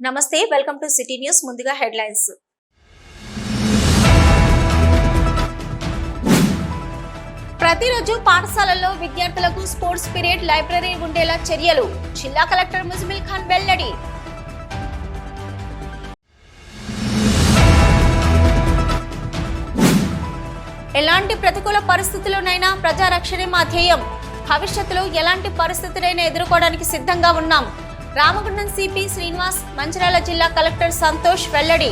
నమస్తే, welcome to city news. ముందుగా headlines. ప్రతిరోజు పాఠశాలల్లో విద్యార్థులకు స్పోర్ట్స్ పీరియడ్ లైబ్రరీ ఉండేలా చర్యలు. జిల్లా కలెక్టర్ ముజమిల్ ఖాన్ వెల్లడి. ఎలాంటి ప్రతికూల పరిస్థితుల్లోనైనా ప్రజారక్షణే మా ధ్యేయం. భవిష్యత్తులో ఎలాంటి పరిస్థితులైనా ఎదుర్కోవడానికి సిద్ధంగా ఉన్నాం. రామగుండం సిపి శ్రీనివాస్, మంచిర్యాల జిల్లా కలెక్టర్ సంతోష్ వెల్లడి.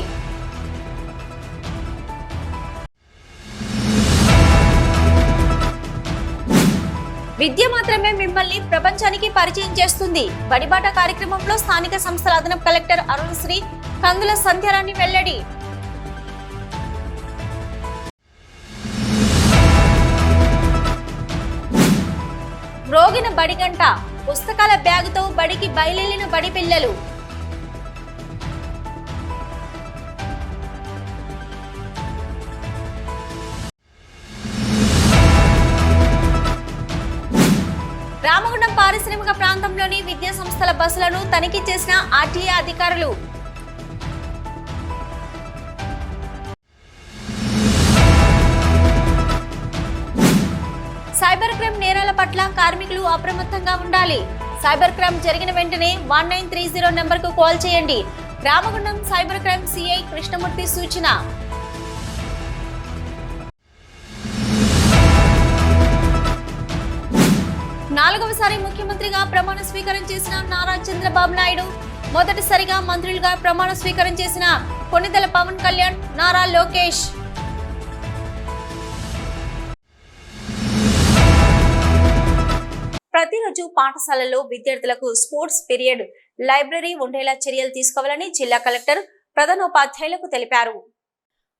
విద్య మాత్రమే మిమ్మల్ని ప్రపంచానికి పరిచయం చేస్తుంది. బడిబాట కార్యక్రమంలో స్థానిక సంస్థల అదనపు కలెక్టర్ అరుణ్ శ్రీ కందుల సంధ్యారాణి వెల్లడి. రోగిన బడిగంట, పుస్తకాల బ్యాగుతో బడికి బయలుదేరిన బడి పిల్లలు. రామగుండం పారిశ్రామిక ప్రాంతంలోని విద్యా సంస్థల బస్సులను తనిఖీ చేసిన ఆర్టీఏ అధికారులు. సైబర్ క్రైమ్ నేరాల పట్ల కార్మికులు అప్రమత్తంగా ఉండాలి. సైబర్ క్రైమ్ జరిగిన వెంటనే 1930 నెంబర్కు కాల్ చేయండి. Ramagundam cyber crime CI Krishnamurthy సూచన. నాలుగవసారి ముఖ్యమంత్రిగా ప్రమాణ స్వీకారం చేసిన నారా చంద్రబాబు నాయుడు, మొదటిసారిగా మంత్రులుగా ప్రమాణ స్వీకారం చేసిన కొణిదెల పవన్ కళ్యాణ్, నారా లోకేష్. ప్రతిరోజు పాఠశాలల్లో విద్యార్థులకు స్పోర్ట్స్ పీరియడ్ లైబ్రరీ ఉండేలా చర్యలు తీసుకోవాలని జిల్లా కలెక్టర్ ప్రధానోపాధ్యాయులకు తెలిపారు.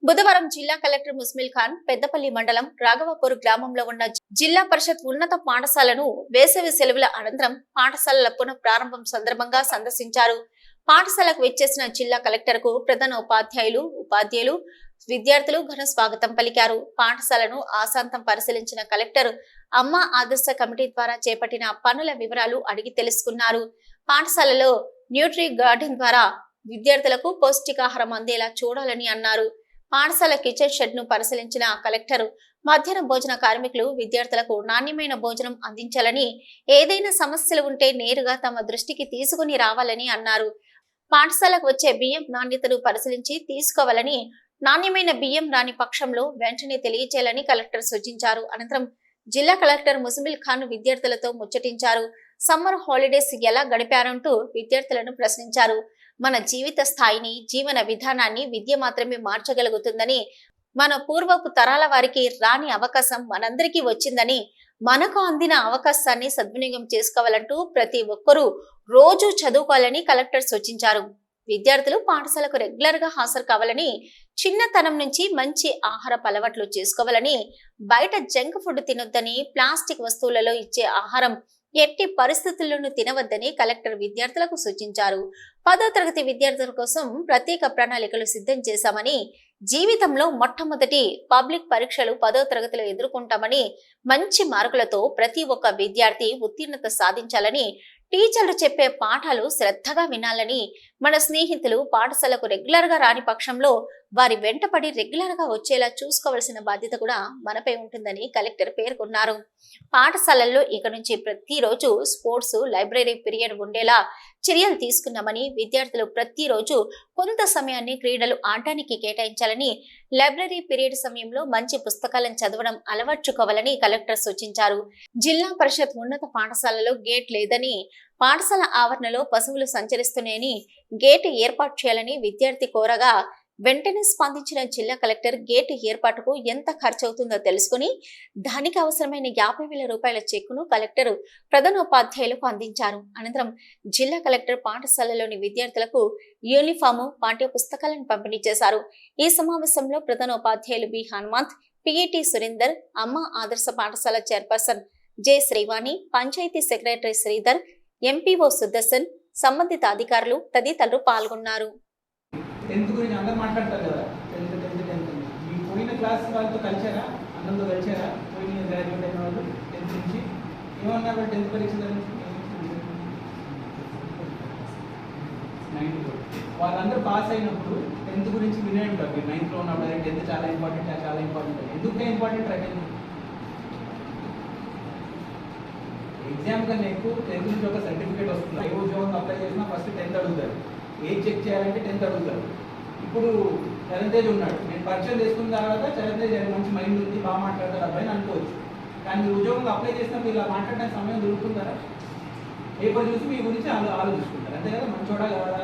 బుధవారం జిల్లా కలెక్టర్ ముజమిల్ ఖాన్ పెద్దపల్లి మండలం రాఘవపూర్ గ్రామంలో ఉన్న జిల్లా పరిషత్ ఉన్నత పాఠశాలను వేసవి సెలవుల అనంతరం పాఠశాలల పునః ప్రారంభం సందర్భంగా సందర్శించారు. పాఠశాలకు వచ్చేసిన జిల్లా కలెక్టర్ కు ప్రధానోపాధ్యాయులు, ఉపాధ్యాయులు, విద్యార్థులు ఘన స్వాగతం పలికారు. పాఠశాలను ఆశాంతం పరిశీలించిన కలెక్టర్ అమ్మ ఆదర్శ కమిటీ ద్వారా చేపట్టిన పనుల వివరాలు అడిగి తెలుసుకున్నారు. పాఠశాలలో న్యూట్రీ గార్డెన్ ద్వారా విద్యార్థులకు పౌష్టికాహారం అందేలా చూడాలని అన్నారు. పాఠశాల కిచెన్ షెడ్ ను పరిశీలించిన కలెక్టర్ మధ్యాహ్న భోజన కార్మికులు విద్యార్థులకు నాణ్యమైన భోజనం అందించాలని, ఏదైనా సమస్యలు ఉంటే నేరుగా తమ దృష్టికి తీసుకుని రావాలని అన్నారు. పాఠశాలకు వచ్చే బియ్యం నాణ్యతను పరిశీలించి తీసుకోవాలని, నాణ్యమైన బియ్యం రాని పక్షంలో వెంటనే తెలియజేయాలని కలెక్టర్ సూచించారు. అనంతరం జిల్లా కలెక్టర్ ముజమిల్ ఖాన్ విద్యార్థులతో ముచ్చటించారు. సమ్మర్ హాలిడేస్ ఎలా గడిపారంటూ విద్యార్థులను ప్రశ్నించారు. మన జీవిత స్థాయిని, జీవన విధానాన్ని విద్య మాత్రమే మార్చగలుగుతుందని, మన పూర్వపు తరాల వారికి రాని అవకాశం మనందరికీ వచ్చిందని, మనకు అందిన అవకాశాన్ని సద్వినియోగం చేసుకోవాలంటూ ప్రతి ఒక్కరూ రోజు చదువుకోవాలని కలెక్టర్ సూచించారు. విద్యార్థులు పాఠశాలకు రెగ్యులర్ గా హాజరు కావాలని, చిన్నతనం నుంచి మంచి ఆహారపు అలవాట్లు చేసుకోవాలని, బయట జంక్ ఫుడ్ తినొద్దని, ప్లాస్టిక్ వస్తువులలో ఇచ్చే ఆహారం ఎట్టి పరిస్థితుల్లోనూ తినవద్దని కలెక్టర్ విద్యార్థులకు సూచించారు. 10వ తరగతి విద్యార్థుల కోసం ప్రత్యేక ప్రణాళికలు సిద్ధం చేశామని, జీవితంలో మొట్టమొదటి పబ్లిక్ పరీక్షలు 10వ తరగతిలో ఎదుర్కొంటామని, మంచి మార్కులతో ప్రతి ఒక్క విద్యార్థి ఉత్తీర్ణత సాధించాలని, టీచర్లు చెప్పే పాఠాలు శ్రద్ధగా వినాలని, మన స్నేహితులు పాఠశాలకు రెగ్యులర్ గా రాని పక్షంలో వారి వెంటపడి రెగ్యులర్ గా వచ్చేలా చూసుకోవాల్సిన బాధ్యత కూడా మనపై ఉంటుందని కలెక్టర్ పేర్కొన్నారు. పాఠశాలల్లో ఇక నుంచి ప్రతిరోజు స్పోర్ట్స్ లైబ్రరీ పీరియడ్ ఉండేలా చర్యలు తీసుకున్నామని, విద్యార్థులు ప్రతిరోజు కొంత సమయాన్ని క్రీడలు ఆడటానికి కేటాయించాలని, లైబ్రరీ పీరియడ్ సమయంలో మంచి పుస్తకాలను చదవడం అలవర్చుకోవాలని కలెక్టర్ సూచించారు. జిల్లా పరిషత్ ఉన్నత పాఠశాలలో గేట్ లేదని, పాఠశాల ఆవరణలో పశువులు సంచరిస్తున్నాయని గేటు ఏర్పాటు చేయాలని విద్యార్థి కోరగా, వెంటనే స్పందించిన జిల్లా కలెక్టర్ గేటు ఏర్పాటుకు ఎంత ఖర్చు అవుతుందో తెలుసుకుని దానికి అవసరమైన 50,000 రూపాయల చెక్కును కలెక్టర్ ప్రధానోపాధ్యాయులకు అందించారు. అనంతరం జిల్లా కలెక్టర్ పాఠశాలలోని విద్యార్థులకు యూనిఫాము, పాఠ్య పుస్తకాలను పంపిణీ చేశారు. ఈ సమావేశంలో ప్రధానోపాధ్యాయులు B Hanumanth, PET Surender, Amma Adarsha Pathashala chairperson J Srivani, panchayat secretary Sridhar, MPO Sudarshan, సంబంధిత అధికారులు తదితరులు పాల్గొన్నారు. క్లాస్ వాళ్ళతో కలిసారా, అందరితో కలిసారా? పోయిన గ్రాడ్యుయేట్ అయిన వాళ్ళు 10th నుంచి ఏమన్నా 10th పరీక్ష 94 వాళ్ళందరూ పాస్ అయినప్పుడు 10th గురించి వినే ఉంటారు. మీరు 9th లో ఉన్నప్పుడు 10th చాలా ఇంపార్టెంట్, చాలా ఇంపార్టెంట్. ఎందుకంటే ఇంపార్టెంట్ రైట్ ఎగ్జామ్ కన్నా ఎక్కువ 10th నుంచి ఒక సర్టిఫికేట్ వస్తుంది. ఏ ఉద్యోగం అప్లై చేసినా ఫస్ట్ 10th అడుగుతారు. ఏజ్ చెక్ చేయాలంటే 10th అడుగుతారు. ఇప్పుడు చరణ్ ఉన్నాడు, నేను పరిచయం చేసుకున్న తర్వాత చరణ్ మంచి మైండ్ ఉంది, బాగా మాట్లాడతారు అబ్బాయి అని అనుకోవచ్చు. కానీ మీరు ఉద్యోగంలో అప్లై చేసినప్పుడు ఇలా మాట్లాడడానికి సమయం దొరుకుతుందా? పేపర్ చూసి మీ గురించి ఆలోచించుకుంటారు, అంతే కదా. మంచోడా కాదా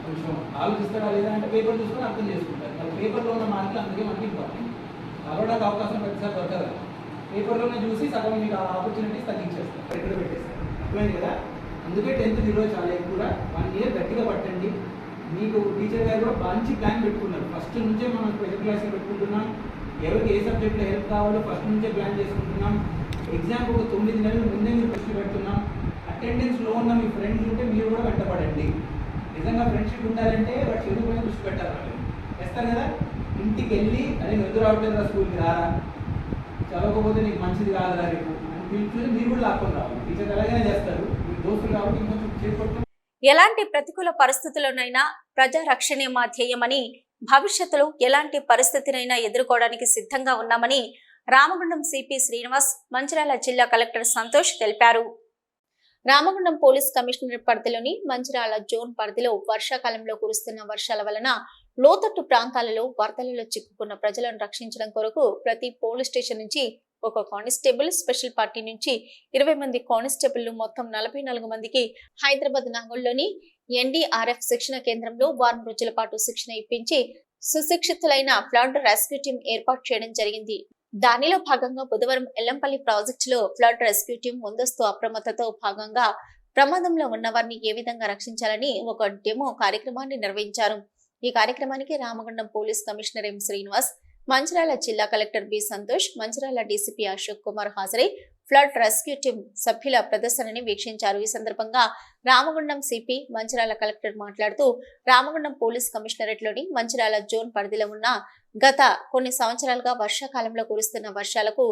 కొంచెం ఆలోచిస్తాడా లేదా అంటే పేపర్ చూసుకొని అర్థం చేసుకుంటారు. మరి పేపర్లో ఉన్న మార్కులు అందుకే మనకి ఇంపార్టెంట్. కలవడానికి అవకాశం ప్రతిసారి దొరకదు. పేపర్లోనే చూసి సగం మీకు ఆపర్చునిటీస్ తగ్గించేస్తారు, ఎక్కడ పెట్టేస్తారు. అర్థమైంది కదా. అందుకే 10th విలువ చాలా ఎక్కువ. 1 year గట్టిగా పట్టండి. మీకు టీచర్ గారు కూడా మంచి ప్లాన్ పెట్టుకున్నారు. ఫస్ట్ నుంచే మనం స్పెషల్ క్లాసులు పెట్టుకుంటున్నాం. ఎవరికి ఏ సబ్జెక్ట్లో హెల్ప్ కావాలో ఫస్ట్ నుంచే ప్లాన్ చేసుకుంటున్నాం. ఎగ్జామ్ ఒక 9 నెలల ముందే మీరు దృష్టి పెడుతున్నాం. అటెండెన్స్లో ఉన్న మీ ఫ్రెండ్స్ ఉంటే మీరు కూడా వెంటపడండి. నిజంగా ఫ్రెండ్షిప్ ఉండాలంటే వాటి చదువు పైన దృష్టి పెట్టాలి. వాళ్ళు చేస్తారు కదా. ఇంటికి వెళ్ళి అదే నువ్వు ఎదురు రావట్లేదు రా, స్కూల్కి రారా, చదవకపోతే నీకు మంచిది కాదురా రేపు అని పిలుచుకుని మీరు కూడా లాక్కొని రావాలి. టీచర్ అలాగనే చేస్తారు. మీ దోస్తులు కాబట్టి ఇంకొంచెం చేపట్టుకుని ఎలాంటి ప్రతికూల పరిస్థితుల్లోనైనా ప్రజా రక్షణే మా ధ్యేయమని, భవిష్యత్తులో ఎలాంటి పరిస్థితినైనా ఎదుర్కోవడానికి సిద్ధంగా ఉన్నామని రామగుండం సిపి శ్రీనివాస్, మంచిర్యాల జిల్లా కలెక్టర్ సంతోష్ తెలిపారు. రామగుండం పోలీస్ కమిషనరేట్ పరిధిలోని మంచిర్యాల జోన్ పరిధిలో వర్షాకాలంలో కురుస్తున్న వర్షాల వలన లోతట్టు ప్రాంతాలలో వరదలలో చిక్కుకున్న ప్రజలను రక్షించడం కొరకు ప్రతి పోలీస్ స్టేషన్ నుంచి ఒక కానిస్టేబుల్, స్పెషల్ పార్టీ నుంచి 20 మంది కానిస్టేబుల్, మొత్తం 44 మందికి హైదరాబాద్ నాగోల్లోని ఎన్డీఆర్ఎఫ్ శిక్షణ కేంద్రంలో వారం రోజుల పాటు శిక్షణ ఇప్పించి సుశిక్షితులైన ఫ్లడ్ రెస్క్యూ టీం ఏర్పాటు చేయడం జరిగింది. దానిలో భాగంగా బుధవారం ఎల్లంపల్లి ప్రాజెక్టులో ఫ్లడ్ రెస్క్యూ టీం ముందస్తు అప్రమత్తతో భాగంగా ప్రమాదంలో ఉన్న వారిని ఏ విధంగా రక్షించాలని ఒక డెమో కార్యక్రమాన్ని నిర్వహించారు. ఈ కార్యక్రమానికి Ramagundam police commissioner M Srinivas, Mancherial జిల్లా collector B Santosh, Mancherial DCP Ashok Kumar హాజరై ఫ్లడ్ రెస్క్యూ టీం సభ్యుల ప్రదర్శనని వీక్షించారు. ఈ సందర్భంగా రామగుండం సిపి, మంచిర్యాల కలెక్టర్ మాట్లాడుతూ రామగుండం పోలీస్ కమిషనరేట్ లోని మంచిర్యాల జోన్ పరిధిలో ఉన్న గత కొన్ని సంవత్సరాలుగా వర్షాకాలంలో కురుస్తున్న వర్షాలకు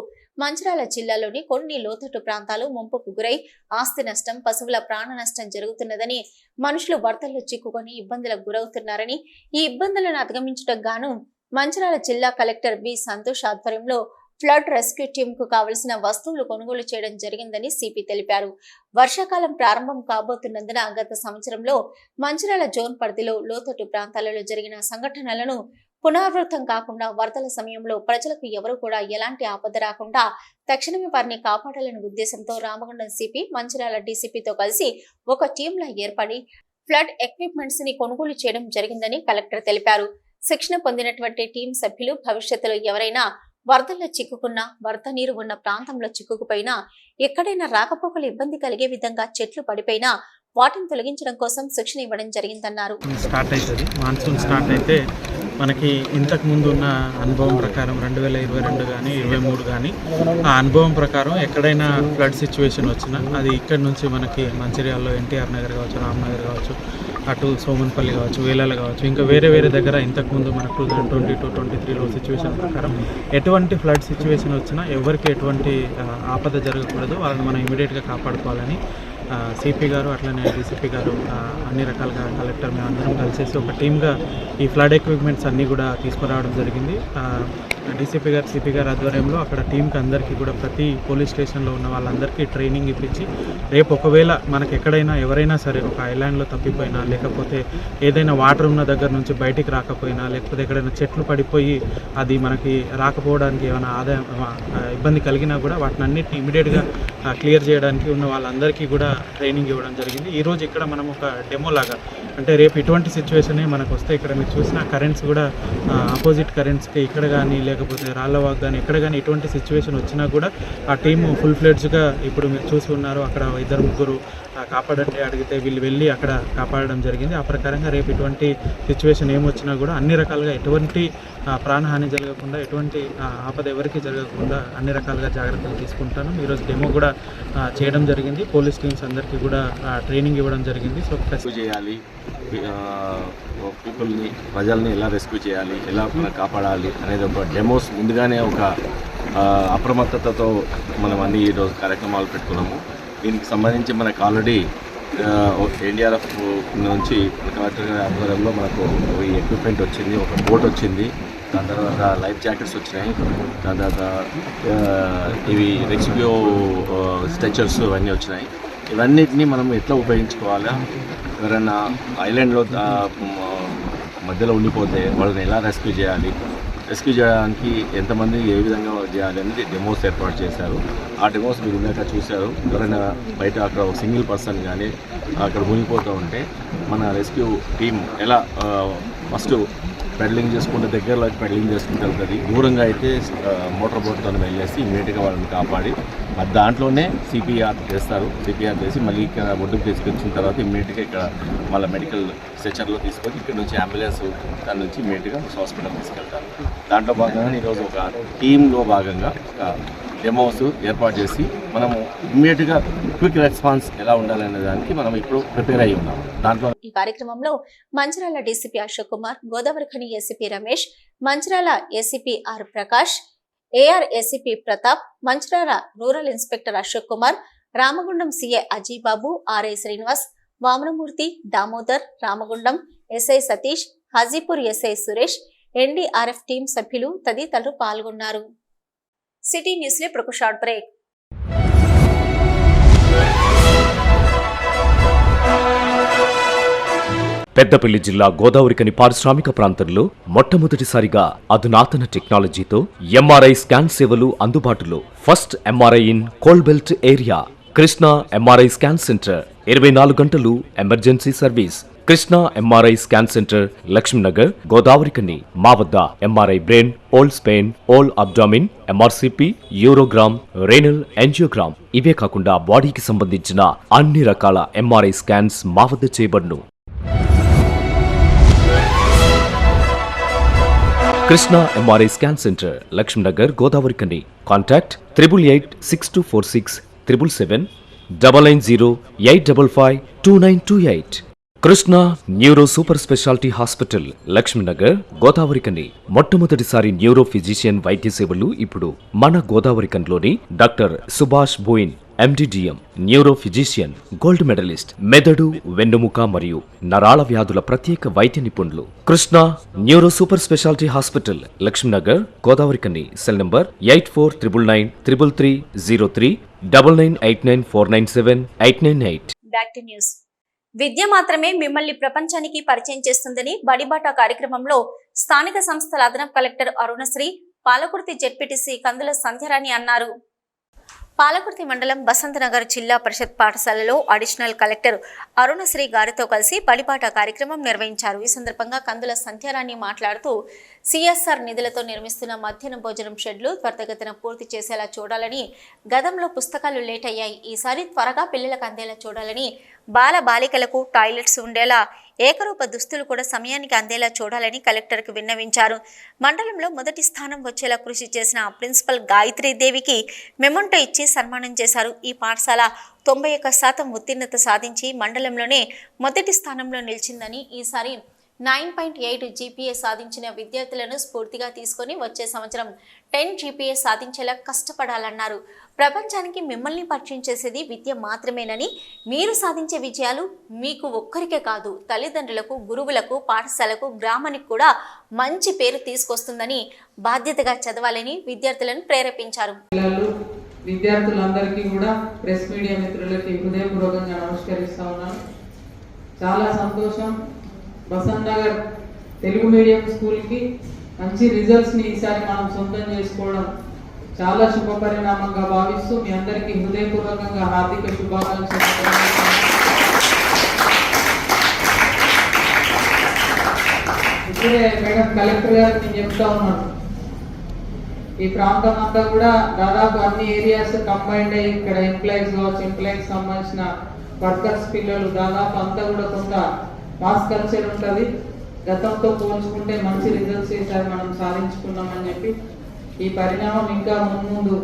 మంచిర్యాల జిల్లాలోని కొన్ని లోతట్టు ప్రాంతాలు ముంపుకు గురై ఆస్తి నష్టం, పశువుల ప్రాణ నష్టం జరుగుతున్నదని, మనుషులు వరదల్లో చిక్కుకొని ఇబ్బందులకు గురవుతున్నారని, ఈ ఇబ్బందులను అధిగమించడం గాను మంచిర్యాల జిల్లా కలెక్టర్ బి సంతోష్ ఆధ్వర్యంలో ఫ్లడ్ రెస్క్యూ టీమ్ కు కావలసిన వస్తువులు కొనుగోలు చేయడం జరిగిందని సిపి తెలిపారు. వర్షాకాలం ప్రారంభం కాబోతున్నందున గత సంవత్సరంలో మంచిర్యాల జోన్ పరిధిలో లోతట్టు ప్రాంతాలలో జరిగిన సంఘటనలను పునరావృతం కాకుండా వరదల సమయంలో ప్రజలకు ఎవరు కూడా ఎలాంటి ఆపద రాకుండా తక్షణమే వారిని కాపాడాలనే ఉద్దేశంతో రామగుండం సిపి, మంచిర్యాల డీసీపీతో కలిసి ఒక టీంలా ఏర్పడి ఫ్లడ్ ఎక్విప్మెంట్స్ ని కొనుగోలు చేయడం జరిగిందని కలెక్టర్ తెలిపారు. శిక్షణ పొందినటువంటి టీం సభ్యులు భవిష్యత్తులో ఎవరైనా వరదల్లో చిక్కుకున్నా, వరద నీరు ఉన్న ప్రాంతంలో చిక్కుకుపోయినా, ఎక్కడైనా రాకపోకలు ఇబ్బంది కలిగే విధంగా చెట్లు పడిపోయినా వాటిని తొలగించడం కోసం శిక్షణ ఇవ్వడం జరిగిందన్నారు. స్టార్ట్ అవుతుంది. మాన్సూన్ స్టార్ట్ అయితే మనకి ఇంతకు ముందు ఉన్న అనుభవం ప్రకారం 2022 కానీ 23 కానీ ఆ అనుభవం ప్రకారం ఎక్కడైనా ఫ్లడ్ సిచ్యువేషన్ వచ్చినా అది ఇక్కడ నుంచి మనకి మంచిర్యాలలో ఎన్టీఆర్ నగర్ కావచ్చు, రామ్నగర్ కావచ్చు, అటు సోమన్పల్లి కావచ్చు, వేలాల కావచ్చు, ఇంకా వేరే వేరే దగ్గర ఇంతకుముందు మనకు 2022-23లో సిచ్యువేషన్ ప్రకారం ఎటువంటి ఫ్లడ్ సిచ్యువేషన్ వచ్చినా ఎవరికి ఎటువంటి ఆపద జరగకూడదు, వాళ్ళని మనం ఇమీడియట్గా కాపాడుకోవాలని సిపి గారు అట్లనే డీసీపీ గారు అన్ని రకాలుగా కలెక్టర్ మేము అందరం కలిసేసి ఒక టీమ్గా ఈ ఫ్లడ్ ఎక్విప్మెంట్స్ అన్నీ కూడా తీసుకురావడం జరిగింది. డీసీపీ గారు, సిపి గారు ఆధ్వర్యంలో అక్కడ టీంకి అందరికీ కూడా ప్రతి పోలీస్ స్టేషన్లో ఉన్న వాళ్ళందరికీ ట్రైనింగ్ ఇప్పించి రేపు ఒకవేళ మనకు ఎక్కడైనా ఎవరైనా సరే ఒక ఐలాండ్లో తప్పిపోయినా, లేకపోతే ఏదైనా వాటర్ ఉన్న దగ్గర నుంచి బయటికి రాకపోయినా, లేకపోతే ఎక్కడైనా చెట్లు పడిపోయి అది మనకి రాకపోవడానికి ఏమైనా ఆదాయం ఇబ్బంది కలిగినా కూడా వాటిని అన్నిటిని ఇమీడియట్గా క్లియర్ చేయడానికి ఉన్న వాళ్ళందరికీ కూడా ట్రైనింగ్ ఇవ్వడం జరిగింది. ఈరోజు ఇక్కడ మనం ఒక డెమో లాగా, అంటే రేపు ఇటువంటి సిచ్యువేషనే మనకు వస్తే ఇక్కడ మీరు చూసిన కరెంట్స్ కూడా ఆపోజిట్ కరెంట్స్కి ఇక్కడ కానీ లేకపోతే రాళ్ళవాగ్ కానీ ఎక్కడ కానీ ఇటువంటి సిచ్యువేషన్ వచ్చినా కూడా ఆ టీము ఫుల్ ఫ్లెడ్జ్గా ఇప్పుడు మీరు చూసి ఉన్నారు. అక్కడ 2-3 కాపాడండి అడిగితే వీళ్ళు వెళ్ళి అక్కడ కాపాడడం జరిగింది. ఆ ప్రకారంగా రేపు ఇటువంటి సిచ్యువేషన్ ఏమొచ్చినా కూడా అన్ని రకాలుగా ఎటువంటి ప్రాణహాని జరగకుండా, ఎటువంటి ఆపద ఎవరికి జరగకుండా అన్ని రకాలుగా జాగ్రత్తలు తీసుకుంటాను. ఈరోజు డెమో కూడా చేయడం జరిగింది. పోలీస్ టీమ్స్ అందరికీ కూడా ట్రైనింగ్ ఇవ్వడం జరిగింది. సో రెస్క్యూ చేయాలి, పీపుల్ని, ప్రజల్ని ఎలా రెస్క్యూ చేయాలి, ఎలా కాపాడాలి అనేది ఒక డెమోస్ ముందుగానే ఒక అప్రమత్తతతో మనం అన్ని ఈరోజు కార్యక్రమాలు పెట్టుకున్నాము. దీనికి సంబంధించి మనకు ఆల్రెడీ ఎన్డీఆర్ఎఫ్ నుంచి కలెక్టర్ గారి ఆధ్వర్యంలో మనకు ఈ ఎక్విప్మెంట్ వచ్చింది, ఒక బోట్ వచ్చింది, దాని తర్వాత లైఫ్ జాకెట్స్ వచ్చినాయి, దాని తర్వాత ఇవి రెస్క్యూ స్ట్రెచర్స్ ఇవన్నీ వచ్చినాయి. ఇవన్నిటిని మనం ఎట్లా ఉపయోగించుకోవాలా, ఎవరైనా ఐలాండ్లో మధ్యలో ఉండిపోతే వాళ్ళని ఎలా రెస్క్యూ చేయాలి, రెస్క్యూ చేయడానికి ఎంతమంది ఏ విధంగా చేయాలి అనేది డెమోస్ ఏర్పాటు చేశారు. ఆ డెమోస్ మీరు ఇందాక చూశారు. ఎవరైనా బయట అక్కడ ఒక సింగిల్ పర్సన్ కానీ అక్కడ మునిగిపోతూ ఉంటే మన రెస్క్యూ టీం ఎలా ఫస్ట్ పెడలింగ్ చేసుకుంటే దగ్గరలోకి పెడలింగ్ చేసుకుంటూ వెళ్తుంది, దూరంగా అయితే మోటార్ బోట్తో వెళ్ళేసి ఇమీడియట్గా వాళ్ళని కాపాడి దాంట్లోనే సిపిఆర్ చేస్తారు. సిపిఆర్ చేసి మళ్ళీ ఇక్కడ ఒడ్డుకు తీసుకొచ్చిన తర్వాత ఇమీడియట్గా ఇక్కడ మళ్ళీ మెడికల్ స్ట్రెచర్లో తీసుకొని ఇక్కడ నుంచి అంబులెన్స్ దాని నుంచి ఇమీడియట్గా హాస్పిటల్ తీసుకెళ్తారు. దాంట్లో భాగంగా ఈరోజు ఒక టీంలో భాగంగా డెమోస్ ఏర్పాటు చేసి మనము ఇమ్మీడియట్గా క్విక్ రెస్పాన్స్ ఎలా ఉండాలనే దానికి మనం ఇప్పుడు ప్రిపేర్ అయ్యి ఉన్నాం. దాంట్లో ఈ కార్యక్రమంలో Mancherial DCP Ashok Kumar, Godavarikhani ACP Ramesh, Mancherial ACP R Prakash, AR ACP Pratap, Mancherial rural inspector Ashok Kumar, Ramagundam CA Ajay Babu, RI Srinivas, Vamanamurthy, Damodar, Ramagundam SI Satish, Hajipur SI Suresh, NDRF team సభ్యులు తదితరులు పాల్గొన్నారు. సిటీ న్యూస్ లో ఇప్పుడు ఒక షార్ట్ బ్రేక్. పెద్దపల్లి జిల్లా గోదావరిఖని పారిశ్రామిక ప్రాంతంలో మొట్టమొదటిసారిగా అధునాతన టెక్నాలజీతో ఎంఆర్ఐ స్కాన్ సేవలు అందుబాటులో. First MRI in coal belt area. Krishna MRI scan centre 24 గంటలు emergency service. Krishna MRI scan centre, Lakshmi Nagar, Godavarikhani. మా వద్ద MRI brain, whole spine, whole abdomen, MRCP, urogram, renal angiogram, ఇవే కాకుండా బాడీకి సంబంధించిన అన్ని రకాల ఎంఆర్ఐ స్కాన్స్ మా వద్ద చేయబడును. Krishna MRI scan centre, Lakshmi Nagar, Godavarikhani. Contact 888646 777 990-855-2928. Krishna neuro super speciality hospital, Laxminagar, Godavarikhani. మొట్టమొదటిసారి న్యూరో ఫిజిషియన్ వైద్య సేవలు ఇప్పుడు మన గోదావరిఖన్లోని doctor Subhash Boyin, MD DM, neuro physician, gold medallist, మెదడు, వెన్నుముక మరియు నరాల వ్యాధుల ప్రత్యేక వైద్య నిపుణులు. Krishna neuro super speciality hospital, Laxminagar, Godavarikhani. Cell number 84993303 9989497898. Back to news. విద్య మాత్రమే మిమ్మల్ని ప్రపంచానికి పరిచయం చేస్తుందని బడిబాట కార్యక్రమంలో స్థానిక సంస్థల అదనపు కలెక్టర్ అరుణశ్రీ, పాలకుర్తి జెడ్పీటీసీ కందుల సంధ్యారాణి అన్నారు. పాలకుర్తి మండలం బసంతనగర్ జిల్లా పరిషత్ పాఠశాలలో అడిషనల్ కలెక్టర్ అరుణశ్రీ గారితో కలిసి బడిబాట కార్యక్రమం నిర్వహించారు. ఈ సందర్భంగా కందుల సంధ్యారాణి మాట్లాడుతూ సిఎస్ఆర్ నిధులతో నిర్మిస్తున్న మధ్యాహ్న భోజనం షెడ్లు త్వరితగతిన పూర్తి చేసేలా చూడాలని, గతంలో పుస్తకాలు లేట్ అయ్యాయి, ఈసారి త్వరగా పిల్లలకు అందేలా చూడాలని, బాల బాలికలకు టాయిలెట్స్ ఉండేలా, ఏకరూప దుస్తులు కూడా సమయానికి అందేలా చూడాలని కలెక్టర్కు విన్నవించారు. మండలంలో మొదటి స్థానం వచ్చేలా కృషి చేసిన ప్రిన్సిపల్ గాయత్రీదేవికి మెమొంటో ఇచ్చి సన్మానం చేశారు. ఈ పాఠశాల 91% ఉత్తీర్ణత సాధించి మండలంలోనే మొదటి స్థానంలో నిలిచిందని, ఈసారి 9.8 జీపీఏ సాధించిన విద్యార్థులను స్ఫూర్తిగా తీసుకొని వచ్చే సంవత్సరం 10 జీపీఏ సాధించేలా కష్టపడాలన్నారు. ప్రపంచానికి మిమ్మల్ని పరిచయం చేసేది విద్య మాత్రమేనని, మీరు సాధించే విజయాలు మీకు ఒక్కరికే కాదు, తల్లిదండ్రులకు, గురువులకు, పాఠశాలకు, గ్రామానికి కూడా మంచి పేరు తీసుకొస్తుందని, బాధ్యతగా చదవాలని విద్యార్థులను ప్రేరేపించారు. విద్యార్థులందరికీ కూడా ప్రెస్ మీడియా మిత్రులకి హృదయపూర్వకంగా నమస్కరిస్తా ఉన్నాను. చాలా సంతోషం. బసంత్ నగర్ తెలుగు మీడియం స్కూల్కి మంచి రిజల్ట్స్ని ఈసారి మనం సొంతం చేసుకోవడం చాలా శుభ పరిణామంగా భావిస్తూ మీ అందరికీ హృదయపూర్వకంగా హార్దిక శుభాకాంక్షలు. ఇప్పుడే మేడం కలెక్టర్ గారికి నేను చెప్తా ఉన్నాను, ఈ ప్రాంతం అంతా కూడా దాదాపు అన్ని ఏరియాస్ కంబైండ్ అయ్యి ఇక్కడ ఎంప్లాయీస్ కావచ్చు, ఎంప్లాయీకి సంబంధించిన వర్కర్స్ పిల్లలు దాదాపు అంతా కూడా కొంత మాస్ కల్చర్ ఉంటుంది. గతంతో పోల్చుకుంటే మంచి రిజల్ట్స్ ఈసారి మనం సాధించుకున్నామని చెప్పి ఈ పరిణామం ఇంకా ముందు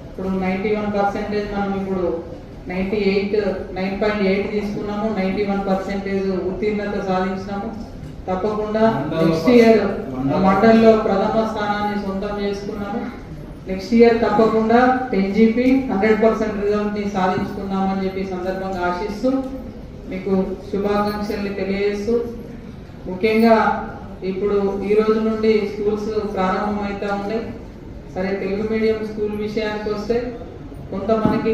ఇప్పుడు 91% మనం ఇప్పుడు 9.8 తీసుకున్నాము, 91% ఉత్తీర్ణత సాధించినాము. తప్పకుండా నెక్స్ట్ ఇయర్ మండల్లో ప్రథమ స్థానాన్ని సొంతం చేసుకున్నాము. నెక్స్ట్ ఇయర్ తప్పకుండా 10 GP 100% రిజల్ట్ ని సాధించుకుందామని చెప్పి సందర్భంగా ఆశిస్తూ మీకు శుభాకాంక్షల్ని తెలియజేస్తూ, ముఖ్యంగా ఇప్పుడు ఈ రోజు నుండి స్కూల్స్ ప్రారంభమవుతూ ఉన్నాయి. సరే, తెలుగు మీడియం స్కూల్ విషయానికి వస్తే కొంత మనకి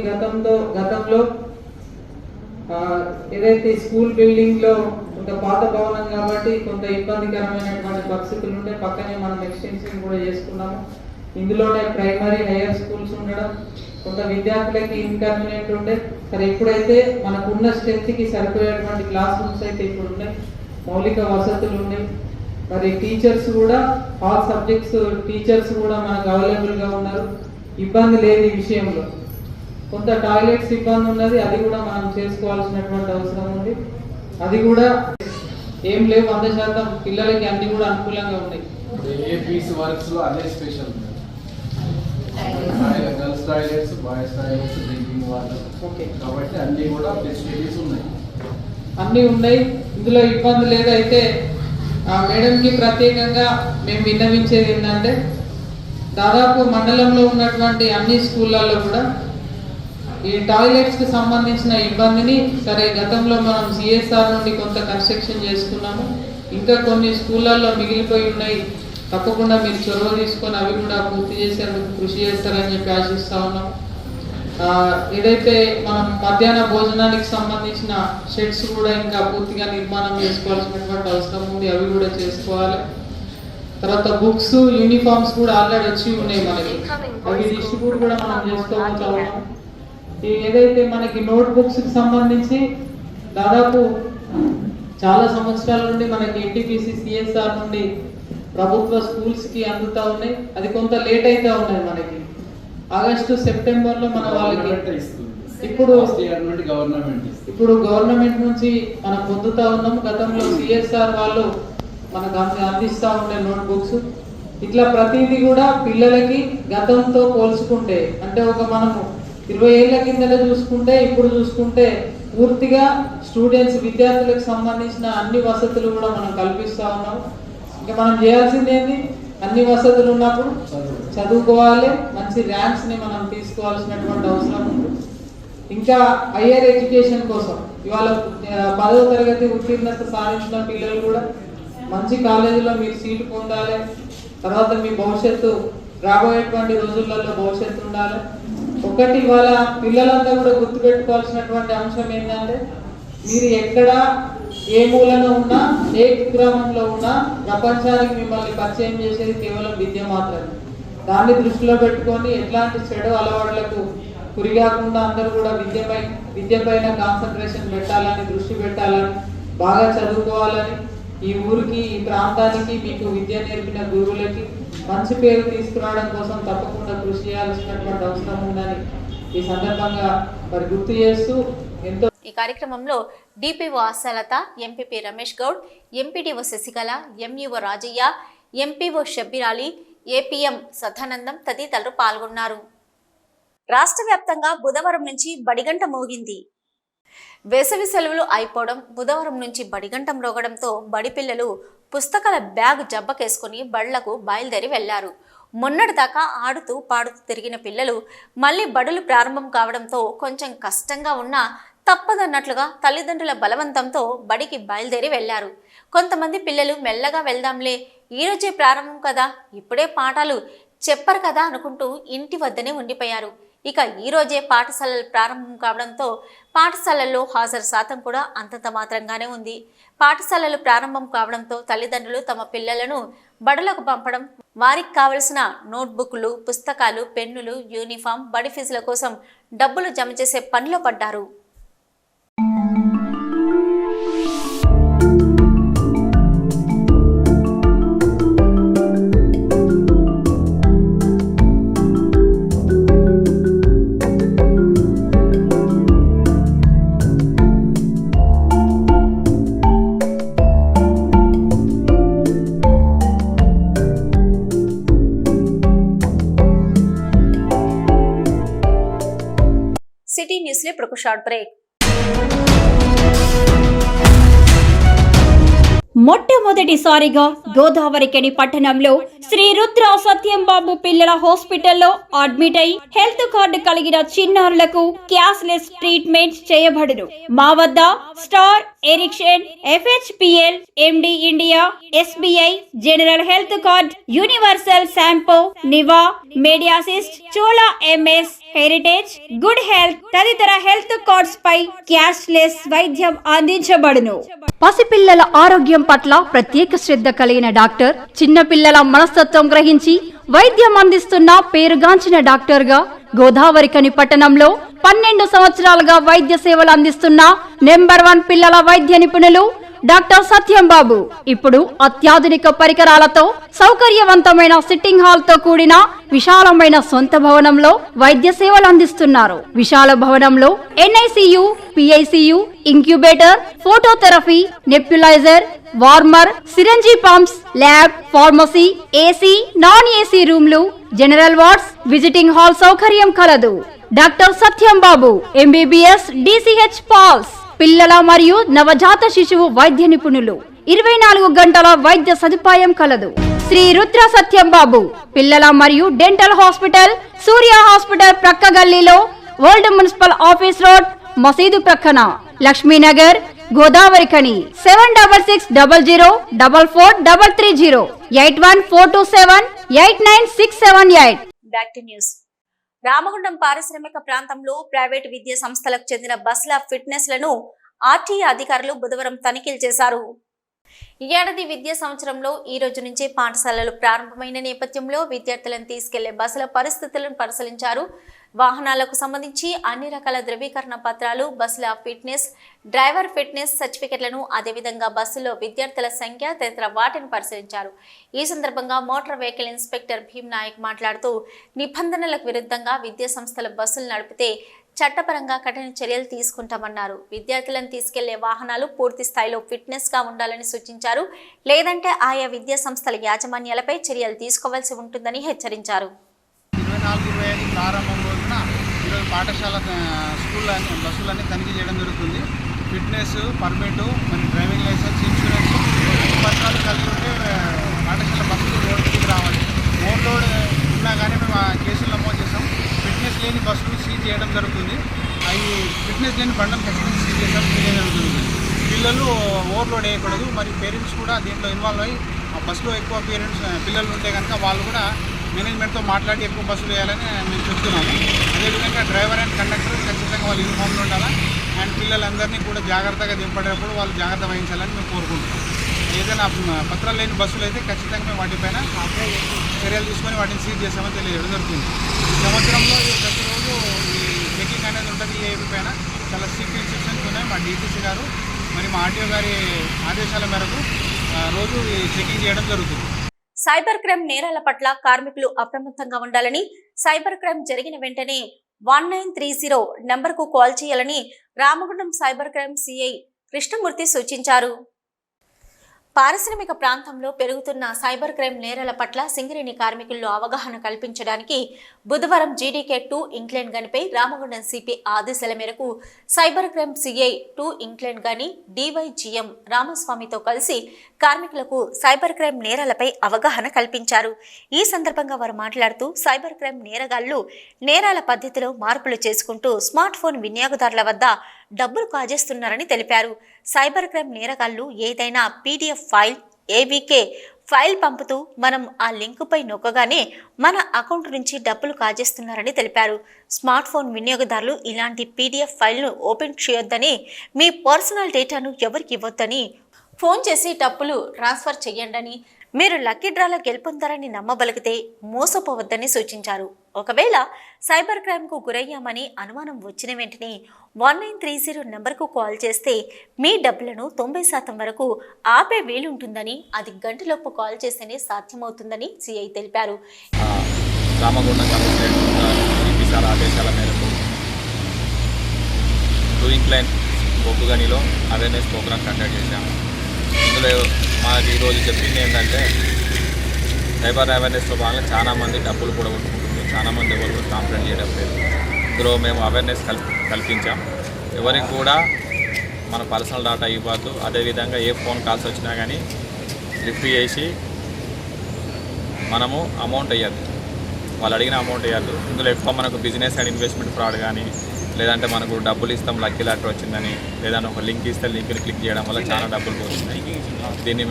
గతంలో ఏదైతే స్కూల్ బిల్డింగ్లో కొంత పాత భవనం కాబట్టి కొంత ఇబ్బందికరమైనటువంటి పరిస్థితులు ఉండే, పక్కనే మనం ఎక్స్టెన్షన్ కూడా చేసుకున్నాము. ఇందులోనే ప్రైమరీ హైయర్ స్కూల్స్ ఉండడం, కొంత విద్యార్థులకి ఇన్కన్వీనియంట్ ఉండే. సరే, ఇప్పుడైతే మనకున్న స్ట్రెంత్కి సరిపోయేటువంటి క్లాస్ రూమ్స్ అయితే ఇప్పుడు ఉన్నాయి, మౌలిక వసతులు ఉన్నాయి. మరి టీచర్స్ కూడా ఆల్ సబ్జెక్ట్స్ టీచర్స్ కూడా మనకు అవైలబుల్గా ఉన్నారు, ఇబ్బంది లేదు ఈ విషయంలో. కొంత టాయిలెట్స్ ఇబ్బంది ఉన్నది, అది కూడా మనం చేసుకోవాల్సినటువంటి అవసరం ఉంది. అది కూడా ఏం లేవు, 100% పిల్లలకి అన్ని కూడా అనుకూలంగా ఉన్నాయి. ఏపీసీ వర్క్స్ లో అదే special girls toilets, boys toilets, drinking water. Okay, కాబట్టి అన్ని కూడా ఫెసిలిటీస్ ఉన్నాయి, అన్నీ ఉన్నాయి, ఇందులో ఇబ్బంది లేదు. అయితే మేడంకి ప్రత్యేకంగా మేము విన్నవించేది ఏంటంటే, దాదాపు మండలంలో ఉన్నటువంటి అన్ని స్కూళ్ళల్లో కూడా ఈ టాయిలెట్స్కి సంబంధించిన ఇబ్బందిని, సరే గతంలో మనం సిఎస్ఆర్ నుండి కొంత కన్స్ట్రక్షన్ చేసుకున్నాము, ఇంకా కొన్ని స్కూళ్ళల్లో మిగిలిపోయి ఉన్నాయి. తప్పకుండా మీరు చొరవ తీసుకొని అవి కూడా పూర్తి చేసేందుకు కృషి చేస్తారని చెప్పి ఆశిస్తూ ఉన్నాం. ఏదైతే మనం మధ్యాహ్న భోజనానికి సంబంధించిన షెడ్స్ కూడా ఇంకా పూర్తిగా నిర్మాణం చేసుకోవాల్సినటువంటి అవసరం ఉంది, అవి కూడా చేసుకోవాలి. తర్వాత బుక్స్, యూనిఫామ్స్ కూడా ఆల్రెడీ వచ్చి ఉన్నాయి మనకి, అవి డిస్ట్రిబ్యూట్ కూడా మనం చేసుకోబోతా ఉన్నాం. ఏదైతే మనకి నోట్ బుక్స్కి సంబంధించి దాదాపు చాలా సంవత్సరాల నుండి మనకి ఎన్టీపీసీ సిఎస్ఆర్ నుండి ప్రభుత్వ స్కూల్స్కి అందుతూ ఉన్నాయి, అది కొంత లేట్ అవుతూ ఉన్నాయి. మనకి ఆగస్టు సెప్టెంబర్లో మన వాళ్ళకి ఇప్పుడు గవర్నమెంట్ నుంచి మనం పొందుతూ ఉన్నాం. గతంలో సిఎస్ఆర్ వాళ్ళు మనకు అందిస్తూ ఉండే నోట్ బుక్స్. ఇట్లా ప్రతిదీ కూడా పిల్లలకి గతంతో పోల్చుకుంటే, అంటే మనము 20 ఏళ్ల కిందట చూసుకుంటే ఇప్పుడు చూసుకుంటే పూర్తిగా స్టూడెంట్స్ విద్యార్థులకు సంబంధించిన అన్ని వసతులు కూడా మనం కల్పిస్తూ ఉన్నాం. ఇంకా మనం చేయాల్సింది ఏంటి, అన్ని వసతులు ఉన్నప్పుడు చదువుకోవాలి, మంచి ర్యాంక్స్ని మనం తీసుకోవాల్సినటువంటి అవసరం ఉంది. ఇంకా హయ్యర్ ఎడ్యుకేషన్ కోసం ఇవాళ 10వ తరగతి ఉత్తీర్ణత సాధించిన పిల్లలు కూడా మంచి కాలేజీలో మీరు సీటు పొందాలి. తర్వాత మీ భవిష్యత్తు రాబోయేటువంటి రోజులలో భవిష్యత్తు ఉండాలి. ఒకటి ఇవాళ పిల్లలంతా కూడా గుర్తుపెట్టుకోవాల్సినటువంటి అంశం ఏంటంటే, మీరు ఎక్కడ ఏ మూలన ఉన్నా, ఏ కుగ్రామంలో ఉన్నా ప్రపంచానికి మిమ్మల్ని పరిచయం చేసేది కేవలం విద్య మాత్రమే. దాన్ని దృష్టిలో పెట్టుకొని ఎట్లాంటి చెడు అలవాట్లకు గురికాకుండా అందరూ కూడా విద్య పైన కాన్సన్ట్రేషన్ పెట్టాలని, దృష్టి పెట్టాలని, బాగా చదువుకోవాలని, ఈ ఊరికి ఈ ప్రాంతానికి మీకు విద్య నేర్పిన గురువులకి మంచి పేరు తీసుకురావడం కోసం తప్పకుండా కృషి చేయాల్సినటువంటి అవసరం ఉందని ఈ సందర్భంగా మరి గుర్తు చేస్తూ ఈ కార్యక్రమంలో DPO Ashalatha, MPP Ramesh Goud, MPDO Sasikala, MEO Rajaiah, MPO Shabbir Ali, APM Sadanandam తదితరులు పాల్గొన్నారు. రాష్ట్ర వ్యాప్తంగా బుధవారం నుంచి బడిగంట మోగింది. వేసవి సెలవులు అయిపోవడం, బుధవారం నుంచి బడిగంట మ్రోగడంతో బడి పిల్లలు పుస్తకాల బ్యాగ్ జబ్బకేసుకుని బళ్లకు బయలుదేరి వెళ్లారు. మొన్నటిదాకా ఆడుతూ పాడుతూ తిరిగిన పిల్లలు మళ్లీ బడులు ప్రారంభం కావడంతో కొంచెం కష్టంగా ఉన్నా తప్పదన్నట్లుగా తల్లిదండ్రుల బలవంతంతో బడికి బయలుదేరి వెళ్లారు. కొంతమంది పిల్లలు మెల్లగా వెళ్దాంలే, ఈరోజే ప్రారంభం కదా, ఇప్పుడే పాఠాలు చెప్పరు కదా అనుకుంటూ ఇంటి వద్దనే ఉండిపోయారు. ఇక ఈరోజే పాఠశాలలు ప్రారంభం కావడంతో పాఠశాలల్లో హాజరు శాతం కూడా అంతంత మాత్రంగానే ఉంది. పాఠశాలలు ప్రారంభం కావడంతో తల్లిదండ్రులు తమ పిల్లలను బడులకు పంపడం, వారికి కావలసిన నోట్బుక్లు, పుస్తకాలు, పెన్నులు, యూనిఫామ్, బడి ఫీజుల కోసం డబ్బులు జమ చేసే పనిలో పడ్డారు. సిటీ న్యూస్ లో ఇప్పుడు ఒక షార్ట్ బ్రేక్. మొట్టమొదటిసారిగా గోదావరికని పట్టణంలో శ్రీ రుద్ర సత్యంబాబు పిల్లల హాస్పిటల్లో అడ్మిట్ అయి హెల్త్ కార్డు కలిగిన చిన్నారులకు క్యాష్లెస్ ట్రీట్మెంట్ చేయబడును. మా వద్ద Star, Ericson, FHPL, MD India, SBI, General Health Card, Universal Sompo, Niva, Medi Assist, Chola MS, Heritage, Good Health తదితర హెల్త్ కార్డ్స్ పై క్యాష్లెస్ వైద్యం అందించబడును. పసిపిల్లల ఆరోగ్యం పట్ల ప్రత్యేక శ్రద్ధ కలిగిన డాక్టర్, చిన్నపిల్లల మనస్తత్వం గ్రహించి వైద్యం అందిస్తున్న పేరుగాంచిన డాక్టర్ గా గోదావరికని పట్టణంలో 12 సంవత్సరాలుగా వైద్య సేవలు అందిస్తున్న నెంబర్ 1 పిల్లల వైద్య నిపుణులు డాక్టర్ సత్యంబాబు ఇప్పుడు అత్యాధునిక పరికరాలతో సౌకర్యవంతమైన సిట్టింగ్ హాల్ తో కూడిన విశాలమైన సొంత భవనంలో వైద్య సేవలు అందిస్తున్నారు. విశాల భవనంలో NICU, PICU, incubator, phototherapy, nebuliser, warmer, syringe pumps, lab, pharmacy, AC, non AC రూమ్లు, జనరల్ వార్డ్స్, విజిటింగ్ హాల్ సౌకర్యం కలదు. Doctor Satyambabu MBBS, DCH PALS, పిల్లల మరియు నవజాత శిశువు వైద్య నిపుణులు, 24 గంటల వైద్య సదుపాయం కలదు. శ్రీ రుద్ర సత్యంబాబు పిల్లల మరియు డెంటల్ హాస్పిటల్, సూర్య హాస్పిటల్ ప్రక్క గల్లీలో, ఓల్డ్ మున్సిపల్ ఆఫీస్ రోడ్, మసీదు ప్రక్కన, Lakshmi Nagar, Godavarikhani. 7600004430, 8142789678. Back to news. Ramagundam పారిశ్రామిక ప్రాంతంలో ప్రైవేటు విద్యా సంస్థలకు చెందిన బస్సుల ఫిట్నెస్ లను RTA అధికారులు బుధవారం తనిఖీలు చేశారు. ఈ ఏడాది విద్యా సంవత్సరంలో ఈ రోజు నుంచి పాఠశాలలు ప్రారంభమైన నేపథ్యంలో విద్యార్థులను తీసుకెళ్లే బస్సుల పరిస్థితులను పరిశీలించారు. వాహనాలకు సంబంధించి అన్ని రకాల ధృవీకరణ పత్రాలు, బస్సుల ఫిట్నెస్, డ్రైవర్ ఫిట్నెస్ సర్టిఫికెట్లను, అదేవిధంగా బస్సులో విద్యార్థుల సంఖ్య తదితర వాటిని పరిశీలించారు. ఈ సందర్భంగా motor vehicle inspector Bheem Nayak మాట్లాడుతూ నిబంధనలకు విరుద్ధంగా విద్యా సంస్థల బస్సులు నడిపితే చట్టపరంగా కఠిన చర్యలు తీసుకుంటామన్నారు. విద్యార్థులను తీసుకెళ్లే వాహనాలు పూర్తి స్థాయిలో ఫిట్నెస్ గా ఉండాలని సూచించారు. లేదంటే ఆయా విద్యా సంస్థల యాజమాన్యాలపై చర్యలు తీసుకోవాల్సి ఉంటుందని హెచ్చరించారు. 24-25 ప్రారంభం రోజున ఈరోజు పాఠశాల స్కూళ్ళని బస్సులన్నీ తనిఖీ చేయడం జరుగుతుంది. ఫిట్నెస్, పర్మిట్, మరి డ్రైవింగ్ లైసెన్స్, ఇన్సూరెన్స్ అన్ని పత్రాలు కలిగి ఉంటే పాఠశాల బస్సులు రోడ్డుకి రావాలి. ఓవర్లోడ్ ఉన్నా కానీ మేము కేసులు నమోదు చేస్తాం. ఫిట్నెస్ లేని బస్సులు సీజ్ చేయడం జరుగుతుంది. అవి ఫిట్నెస్ లేని బండ్లను ఖచ్చితంగా సీజ్ చేయడం జరుగుతుంది. పిల్లలు ఓవర్లోడ్ వేయకూడదు. మరి పేరెంట్స్ కూడా దీంట్లో ఇన్వాల్వ్ అయ్యి ఆ బస్సులో ఎక్కువ పిల్లలు ఉంటే కనుక వాళ్ళు కూడా మేనేజ్మెంట్తో మాట్లాడి ఎక్కువ బస్సులు వేయాలని మేము చెప్తున్నాము. అదేవిధంగా డ్రైవర్ అండ్ కండక్టర్ ఖచ్చితంగా వాళ్ళు యూనిఫామ్లో ఉండాలా. అండ్ పిల్లలందరినీ కూడా జాగ్రత్తగా దింపడేటప్పుడు వాళ్ళు జాగ్రత్త వహించాలని మేము కోరుకుంటున్నాం. ఏదైనా పత్రాలు లేని బస్సులు అయితే ఖచ్చితంగా మేము వాటిపైన చర్యలు తీసుకొని వాటిని సీజ్ చేస్తామని తెలియజేయడం జరుగుతుంది. ఈ సంవత్సరంలో ప్రతిరోజు ఈ చెకింగ్ అనేది ఉంటుంది. ఈ ఏపీ పైన చాలా స్ట్రిక్ట్ ఇన్స్ట్రక్షన్స్ ఉన్నాయి. మా DTC గారు మరి మా RTO గారి ఆదేశాల మేరకు రోజు ఈ చెకింగ్ చేయడం జరుగుతుంది. సైబర్ క్రైమ్ నేరాల పట్ల కార్మికులు అప్రమత్తంగా ఉండాలని, సైబర్ క్రైమ్ జరిగిన వెంటనే 1930 నంబర్కు కాల్ చేయాలని Ramagundam cyber crime CI Krishnamurthy సూచించారు. పారిశ్రామిక ప్రాంతంలో పెరుగుతున్న సైబర్ క్రైమ్ నేరాల పట్ల సింగరేణి కార్మికుల్లో అవగాహన కల్పించడానికి బుధవారం GDK-2 ఇంగ్లాండ్ గనిపై రామగుండం CP ఆదేశాల మేరకు సైబర్ క్రైమ్ CI 2 ఇంగ్లాండ్ గని DYGM రామస్వామితో కలిసి కార్మికులకు సైబర్ క్రైమ్ నేరాలపై అవగాహన కల్పించారు. ఈ సందర్భంగా వారు మాట్లాడుతూ సైబర్ క్రైమ్ నేరగాళ్లు నేరాల పద్ధతిలో మార్పులు చేసుకుంటూ స్మార్ట్ ఫోన్ వినియోగదారుల వద్ద డబ్బులు కాజేస్తున్నారని తెలిపారు. సైబర్ క్రైమ్ నేరగాళ్లు ఏదైనా PDF ఫైల్, AVK ఫైల్ పంపుతూ మనం ఆ లింకుపై నొక్కగానే మన అకౌంట్ నుంచి డబ్బులు కాజేస్తున్నారని తెలిపారు. స్మార్ట్ ఫోన్ వినియోగదారులు ఇలాంటి PDF ఫైల్ను ఓపెన్ చేయొద్దని, మీ పర్సనల్ డేటాను ఎవరికి ఇవ్వొద్దని, ఫోన్ చేసి డబ్బులు ట్రాన్స్ఫర్ చేయండి, మీరు లక్కీ డ్రాలో గెలుపొందారని నమ్మబలిగితే మోసపోవద్దని సూచించారు. ఒకవేళ సైబర్ క్రైమ్కు గురయ్యామని అనుమానం వచ్చిన వెంటనే 1930 నెంబర్కు కాల్ చేస్తే మీ డబ్బులను 90% వరకు ఆపే వీలుంటుందని, అది గంటలోపు కాల్ చేస్తేనే సాధ్యమవుతుందని CI తెలిపారు. రామగుండం కమిషనర్ ఆదేశాల మేరకు డూయింగ్ ప్లాన్ బొగ్గుగనిలో అవేర్నెస్ ప్రోగ్రామ్ కండక్ట్ చేశాము. ఇందులో మాకు ఈరోజు చెప్పింది ఏంటంటే సైబర్ అవేర్నెస్లో భాగంగా చాలామంది డబ్బులు కూడగొట్టుకుంటున్నారు. చాలామంది ఎవరు కూడా కంప్లైంట్ చేయడం లేదు. ఇందులో మేము అవేర్నెస్ కల్పించాం. ఎవరికి కూడా మన పర్సనల్ డేటా ఇవ్వద్దు. అదేవిధంగా ఏ ఫోన్ కాల్స్ వచ్చినా కానీ లిఫ్ట్ చేసి మనము అమౌంట్ వేయద్దు, వాళ్ళు అడిగిన అమౌంట్ వేయద్దు. ఇందులో ఎక్కువ మనకు బిజినెస్ అండ్ ఇన్వెస్ట్మెంట్ ఫ్రాడ్ కానీ, లేదంటే మనకు డబ్బులు ఇస్తాం లక్కీ లాటరీ వచ్చిందని, లేదంటే ఒక లింక్ ఇస్తే లింక్ని క్లిక్ చేయడం వల్ల చాలా డబ్బులు పోతున్నాయి. దీని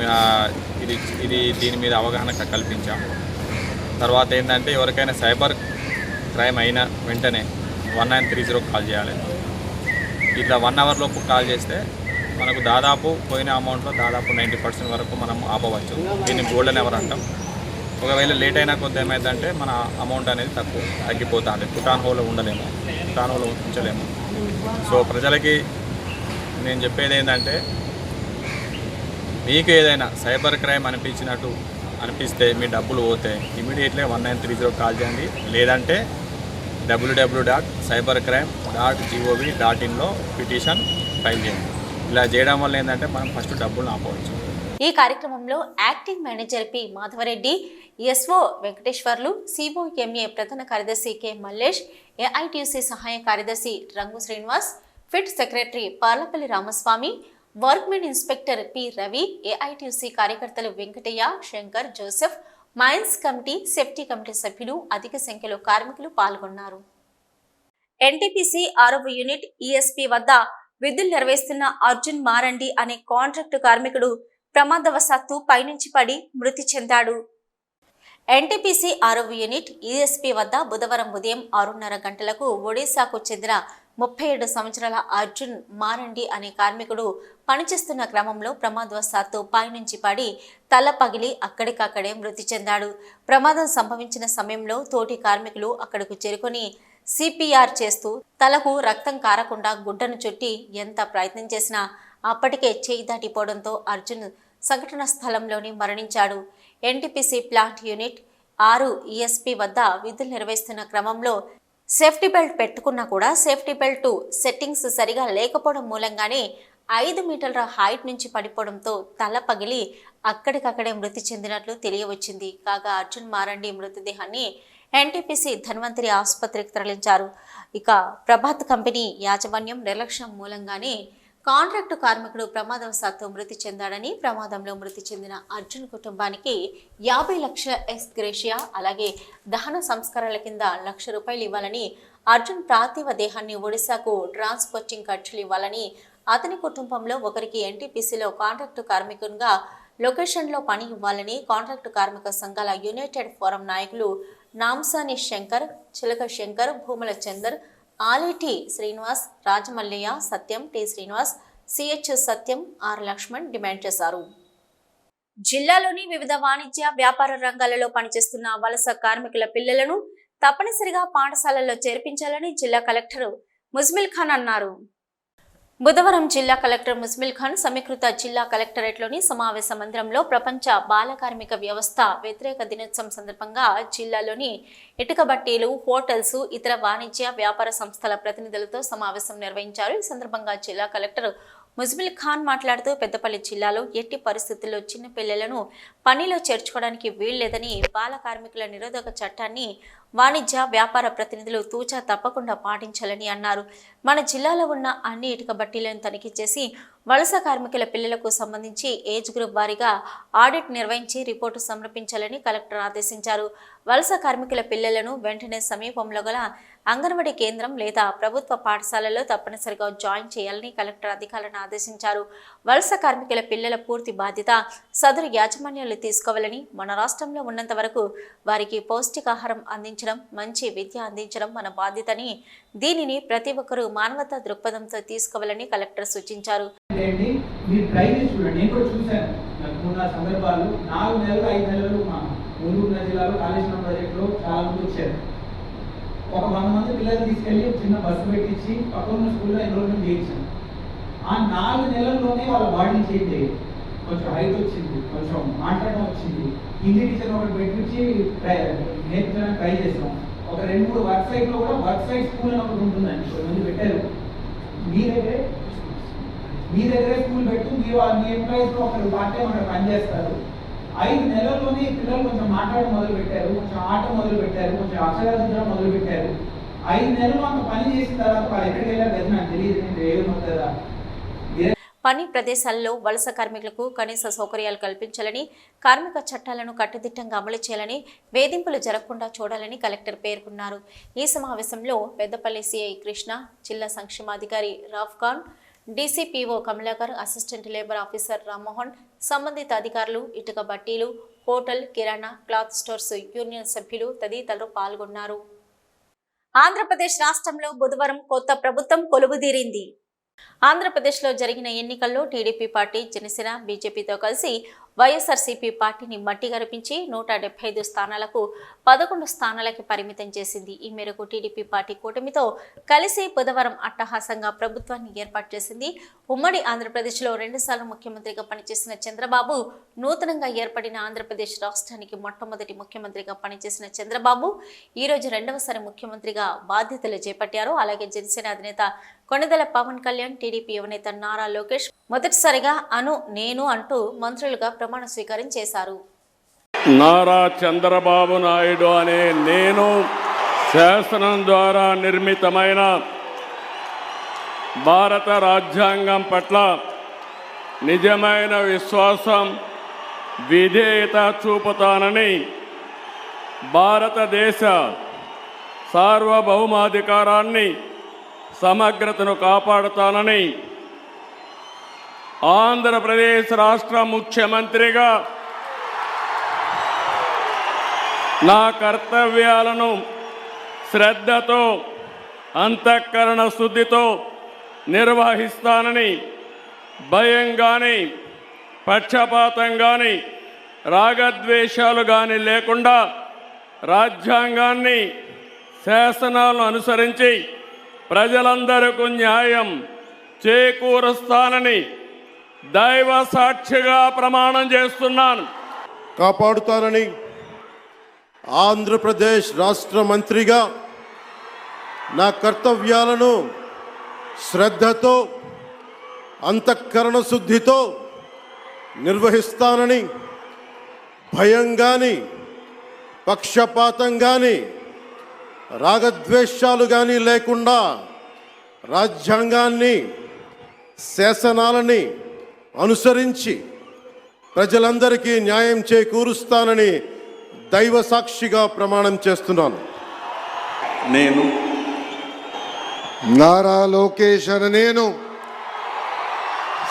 మీద అవగాహన కల్పించాం. తర్వాత ఏంటంటే ఎవరికైనా సైబర్ క్రైమ్ అయినా వెంటనే 1930 కాల్ చేయాలి. ఇట్లా 1 అవర్ లోపు కాల్ చేస్తే మనకు దాదాపు పోయిన అమౌంట్లో దాదాపు 90% వరకు మనం ఆపవచ్చు. దీన్ని గోల్డెన్ అవర్ అంటాం. ఒకవేళ లేట్ అయినా కొంత ఏమైందంటే మన అమౌంట్ అనేది తగ్గిపోతుంది. పుటాన్ హోల్లో ఉండలేము, పుటాన్ హోల్లో ఉంచలేము. సో ప్రజలకి నేను చెప్పేది ఏంటంటే, మీకు ఏదైనా సైబర్ క్రైమ్ అనిపిస్తే మీ డబ్బులు పోతే ఇమీడియట్లీ 1930 కాల్ చేయండి. లేదంటే www.cybercrime.gov.in పిటిషన్ ఫైల్ చేయండి. ఇలా చేయడం వల్ల ఏంటంటే మనం ఫస్ట్ డబ్బులు ఆపవచ్చు. ఈ కార్యక్రమంలో acting manager P Madhavareddy, SO Venkateswarlu, COMA ప్రధాన కార్యదర్శి కె మల్లేష్, ఏఐటిసి సహాయ కార్యదర్శి Rangu Srinivas, fit secretary Parlapalli Ramaswamy, workmen inspector P Ravi, AITC కార్యకర్తలు Venkataiah, Shankar, Joseph, mines committee, safety committee సభ్యులు, అధిక సంఖ్యలో కార్మికులు పాల్గొన్నారు. ఎన్టీపీసీ 6వ యూనిట్ ఈఎస్పీ వద్ద విధులు నిర్వహిస్తున్న అర్జున్ మారండి అనే కాంట్రాక్టు కార్మికుడు ప్రమాదవశాత్తు పైనుంచి పడి మృతి చెందాడు. ఎన్టీపీసీ 6వ యూనిట్ ఈఎస్పీ వద్ద బుధవారం ఉదయం 6:30 గంటలకు ఒడిశాకు చెందిన 37 సంవత్సరాల అర్జున్ మారండి అనే కార్మికుడు పనిచేస్తున్న క్రమంలో ప్రమాదవశాత్తు పైనుంచి పడి తల పగిలి అక్కడికక్కడే మృతి చెందాడు. ప్రమాదం సంభవించిన సమయంలో తోటి కార్మికులు అక్కడకు చేరుకొని సిపిఆర్ చేస్తూ తలకు రక్తం కారకుండా గుడ్డను చుట్టి ఎంత ప్రయత్నం చేసినా అప్పటికే చేయి దాటిపోవడంతో అర్జున్ సంఘటన స్థలంలోనే మరణించాడు. ఎన్టీపీసీ ప్లాంట్ యూనిట్ 6 ఈఎస్పీ వద్ద విధులు నిర్వహిస్తున్న క్రమంలో సేఫ్టీ బెల్ట్ పెట్టుకున్నా కూడా సేఫ్టీ బెల్ట్ సెట్టింగ్స్ సరిగా లేకపోవడం మూలంగానే 5 మీటర్ల హైట్ నుంచి పడిపోవడంతో తల పగిలి అక్కడికక్కడే మృతి చెందినట్లు తెలియవచ్చింది. కాగా అర్జున్ మారండి మృతదేహాన్ని ఎన్టీపీసీ ధన్వంతరి ఆసుపత్రికి తరలించారు. ఇక ప్రభాత్ కంపెనీ యాజమాన్యం నిర్లక్ష్యం మూలంగానే కాంట్రాక్టు కార్మికుడు ప్రమాదవశాత్తు మృతి చెందాడని, ప్రమాదంలో మృతి చెందిన అర్జున్ కుటుంబానికి 50 లక్షల ఎక్స్గ్రేషియా అలాగే దహన సంస్కారాల కింద ₹1,00,000 ఇవ్వాలని, అర్జున్ పార్థివ దేహాన్ని ఒడిశాకు ట్రాన్స్పోర్టింగ్ ఖర్చులు ఇవ్వాలని, అతని కుటుంబంలో ఒకరికి ఎన్టీపీసీలో కాంట్రాక్టు కార్మికునిగా లొకేషన్లో పని ఇవ్వాలని కాంట్రాక్టు కార్మిక సంఘాల యునైటెడ్ ఫోరం నాయకులు Namsani Shankar, Chilaka Shankar, Bhumula Chandar, Aleti Srinivas, Rajamallaiah, Satyam, T Srinivas, CH Satyam, R Laxman demand చేశారు. జిల్లాలోని వివిధ వాణిజ్య వ్యాపార రంగాలలో పనిచేస్తున్న వలస కార్మికుల పిల్లలను తప్పనిసరిగా పాఠశాలల్లో చేర్పించాలని జిల్లా కలెక్టర్ ముజ్మిల్ ఖాన్ అన్నారు. బుధవారం జిల్లా కలెక్టర్ ముజ్మిల్ ఖాన్ సమీకృత జిల్లా కలెక్టరేట్లోని సమావేశ మందిరంలో ప్రపంచ బాల కార్మిక వ్యవస్థ వ్యతిరేక దినోత్సవం సందర్భంగా జిల్లాలోని ఇటుక బట్టీలు, హోటల్స్, ఇతర వాణిజ్య వ్యాపార సంస్థల ప్రతినిధులతో సమావేశం నిర్వహించారు. ఈ సందర్భంగా జిల్లా కలెక్టర్ ముజ్మిల్ ఖాన్ మాట్లాడుతూ పెద్దపల్లి జిల్లాలో ఎట్టి పరిస్థితుల్లో చిన్న పిల్లలను పనిలో చేర్చుకోవడానికి వీల్లేదని, బాల కార్మికుల నిరోధక చట్టాన్ని వాణిజ్య వ్యాపార ప్రతినిధులు తూచా తప్పకుండా పాటించాలని అన్నారు. మన జిల్లాలో ఉన్న అన్ని ఇటుక బట్టీలను తనిఖీ చేసి వలస కార్మికుల పిల్లలకు సంబంధించి ఏజ్ గ్రూప్ వారీగా ఆడిట్ నిర్వహించి రిపోర్టు సమర్పించాలని కలెక్టర్ ఆదేశించారు. వలస కార్మికుల పిల్లలను వెంటనే సమీపంలో గల అంగన్వాడీ కేంద్రం లేదా ప్రభుత్వ పాఠశాలలో తప్పనిసరిగా జాయిన్ చేయాలని కలెక్టర్ అధికారులను ఆదేశించారు. వలస కార్మికుల పిల్లల పూర్తి బాధ్యత సదరు యాజమాన్యాలు తీసుకోవాలని, మన రాష్ట్రంలో ఉన్నంత వరకు వారికి పౌష్టికాహారం అందించడం, మంచి విద్య అందించడం మన బాధ్యతని, దీనిని ప్రతి ఒక్కరూ మానవతా దృక్పథంతో తీసుకోవాలని కలెక్టర్ సూచించారు. మీరు ట్రై చేసి చూడండి. నేను కూడా చూశాను, నాకు 3-4 సందర్భాలు 4 నెలలు 5 నెలలు మా ఊరున్న జిల్లాలో కాళేశ్వరం ప్రాజెక్టులో చాలా మంది వచ్చారు. ఒక 100 మంది పిల్లలు తీసుకెళ్ళి చిన్న బస్సు పెట్టించి పక్కన స్కూల్లో ఎన్రోల్మెంట్ చేయించాను. ఆ 4 నెలల్లోనే వాళ్ళ బాడీ చేంజ్ అయ్యింది, కొంచెం హైట్ వచ్చింది, కొంచెం మాట్లాడడం వచ్చింది. హిందీ టీచర్ ఒకటి పెట్టించి నేర్పించడానికి ట్రై చేసాం. ఒక 2-3 వర్క్ సైట్లో కూడా వర్క్ సైట్ స్కూల్ అని ఒకటి ఉంటుందండి, కొంతమంది పెట్టారు. మీ దగ్గరే స్కూల్ పెట్టు, మీరు మీ ఎంప్లాయీస్లో ఒకరు పార్ట్ టైం అక్కడ పనిచేస్తారు. 5 నెలల్లోనే పిల్లలు కొంచెం మాట్లాడడం మొదలు పెట్టారు, కొంచెం ఆట మొదలు పెట్టారు, కొంచెం అక్షరాలు మొదలు పెట్టారు. 5 నెలలు అంత పని చేసిన తర్వాత వాళ్ళు ఎక్కడికి వెళ్ళారు కదా నాకు తెలియదు. నేను ఏమవుతుందా, వేరే పని ప్రదేశాల్లో వలస కార్మికులకు కనీస సౌకర్యాలు కల్పించాలని, కార్మిక చట్టాలను కట్టుదిట్టంగా అమలు చేయాలని, వేధింపులు జరగకుండా చూడాలని కలెక్టర్ పేర్కొన్నారు. ఈ సమావేశంలో పెద్దపల్లి సిఐ కృష్ణ, జిల్లా సంక్షేమాధికారి Rauf Khan, DCPO Kamalakar, assistant labour officer Rammohan, సంబంధిత అధికారులు, ఇటుక బట్టీలు, హోటల్, కిరాణా, క్లాత్ స్టోర్స్ యూనియన్ సభ్యులు తదితరులు పాల్గొన్నారు. ఆంధ్రప్రదేశ్ రాష్ట్రంలో బుధవారం కొత్త ప్రభుత్వం కొలువుదీరింది. ఆంధ్రప్రదేశ్లో జరిగిన ఎన్నికల్లో టీడీపీ పార్టీ, జనసేన, బీజేపీతో కలిసి వైఎస్ఆర్సీపీ పార్టీని మట్టి గరిపించి 175 స్థానాలకు 11 స్థానాలకి పరిమితం చేసింది. ఈ మేరకు టీడీపీ పార్టీ కూటమితో కలిసి బుధవారం అట్టహాసంగా ప్రభుత్వాన్ని ఏర్పాటు చేసింది. ఉమ్మడి ఆంధ్రప్రదేశ్లో 2 సార్లు ముఖ్యమంత్రిగా పనిచేసిన చంద్రబాబు, నూతనంగా ఏర్పడిన ఆంధ్రప్రదేశ్ రాష్ట్రానికి మొట్టమొదటి ముఖ్యమంత్రిగా పనిచేసిన చంద్రబాబు ఈరోజు 2వసారి ముఖ్యమంత్రిగా బాధ్యతలు చేపట్టారు. అలాగే జనసేన అధినేత కొణిదెల పవన్ కళ్యాణ్, టీడీపీ యువనేత నారా లోకేష్ మొదటిసారిగా నేను అంటూ మంత్రులుగా ప్రమాణ స్వీకారం చేశారు. నారా చంద్రబాబు నాయుడు అనే నేను శాసనం ద్వారా నిర్మితమైన భారత రాజ్యాంగం పట్ల నిజమైన విశ్వాసం, విధేయత చూపుతానని, భారతదేశ సార్వభౌమాధికారాన్ని, సమగ్రతను కాపాడుతానని, ఆంధ్రప్రదేశ్ రాష్ట్ర ముఖ్యమంత్రిగా నా కర్తవ్యాలను శ్రద్ధతో, అంతఃకరణ శుద్ధితో నిర్వహిస్తానని, భయం కానీ, పక్షపాతం కానీ, రాగద్వేషాలు కానీ లేకుండా రాజ్యాంగాన్ని, శాసనాలను అనుసరించి ప్రజలందరికీ న్యాయం చేకూరుస్తానని దైవ సాక్షిగా ప్రమాణం చేస్తున్నాను. కాపాడుతానని ఆంధ్రప్రదేశ్ రాష్ట్ర మంత్రిగా నా కర్తవ్యాలను శ్రద్ధతో, అంతఃకరణ శుద్ధితో నిర్వహిస్తానని, భయం కానీ, పక్షపాతం కానీ, రాగద్వేషాలు కానీ లేకుండా రాజ్యాంగాన్ని, శాసనాలని అనుసరించి ప్రజలందరికీ న్యాయం చేకూరుస్తానని దైవ సాక్షిగా ప్రమాణం చేస్తున్నాను. నేను నారా లోకేష్ అనే నేను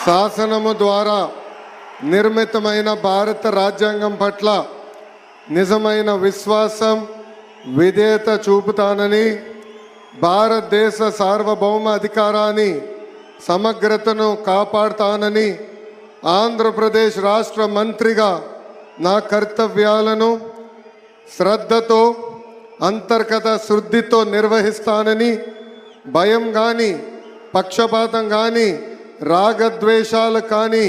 శాసనము ద్వారా నిర్మితమైన భారత రాజ్యాంగం పట్ల నిజమైన విశ్వాసం, విధేయత చూపుతానని, భారతదేశ సార్వభౌమ అధికారాన్ని, సమగ్రతను కాపాడుతానని, ఆంధ్రప్రదేశ్ రాష్ట్ర మంత్రిగా నా కర్తవ్యాలను శ్రద్ధతో, అంతర్గత శుద్ధితో నిర్వహిస్తానని, భయం కానీ, పక్షపాతం కానీ, రాగద్వేషాలు కానీ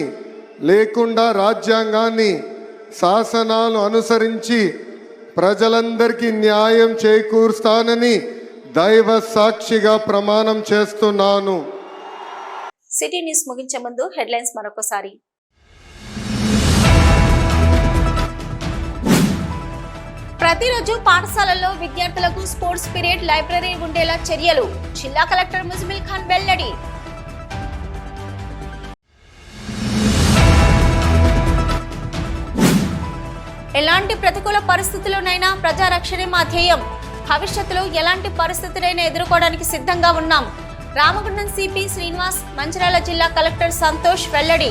లేకుండా రాజ్యాంగాన్ని, శాసనాలు అనుసరించి ప్రజలందరికీ న్యాయం చేకూరుస్తానని దైవ సాక్షిగా ప్రమాణం చేస్తున్నాను. సిటీ న్యూస్ ముగించే ముందు హెడ్లైన్స్ మరొకసారి. ప్రతిరోజు పాఠశాలల్లో విద్యార్థులకు స్పోర్ట్స్ పీరియడ్, లైబ్రరీ ఉండేలా చర్యలు. జిల్లా కలెక్టర్ ముజ్మిల్ ఖాన్ వెల్లడి. ఎలాంటి ప్రతికూల పరిస్థితుల్లోనైనా ప్రజారక్షణే మా ధ్యేయం. భవిష్యత్తులో ఎలాంటి పరిస్థితులైనా ఎదుర్కోవడానికి సిద్ధంగా ఉన్నాం. రామగుండం సిపి శ్రీనివాస్, మంచిర్యాల జిల్లా కలెక్టర్ సంతోష్ వెల్లడి.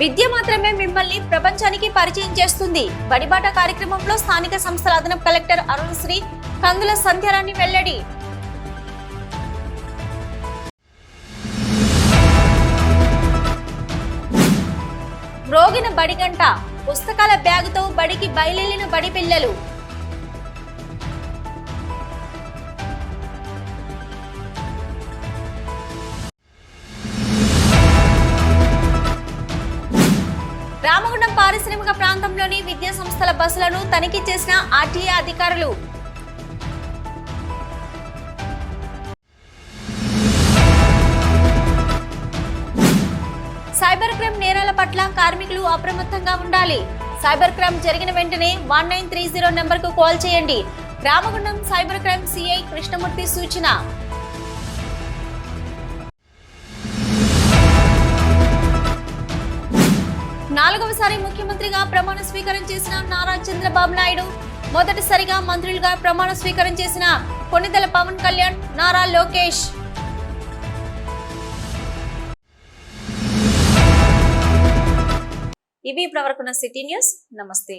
విద్య మాత్రమే మిమ్మల్ని ప్రపంచానికి పరిచయం చేస్తుంది. బడిబాట కార్యక్రమంలో స్థానిక సంస్థల అదనపు కలెక్టర్ అరుణశ్రీ, కందుల సంధ్యారాణి వెల్లడి. రోగిన బడిగంట, పుస్తకాల బ్యాగుతో బడికి బయలుదేరిన బడి పిల్లలు. రామగుండం పారిశ్రామిక ప్రాంతంలోని విద్యా సంస్థల బస్సులను తనిఖీ చేసిన ఆర్టీఏ అధికారులు. సైబర్ క్రైమ్ నేరాల పట్ల కార్మికులు అప్రమత్తంగా ఉండాలి. సైబర్ క్రైమ్ జరిగిన వెంటనే 1930 నెంబర్కు కాల్ చేయండి. Ramagundam cyber crime CI Krishnamurthy సూచన. నాలుగవసారి ముఖ్యమంత్రిగా ప్రమాణ స్వీకారం చేసిన నారా చంద్రబాబు నాయుడు, మొదటిసారిగా మంత్రులుగా ప్రమాణ స్వీకారం చేసిన కొణిదెల పవన్ కళ్యాణ్, నారా లోకేష్. ఇవి ఇప్పటివరకున్న సిటీ న్యూస్. నమస్తే.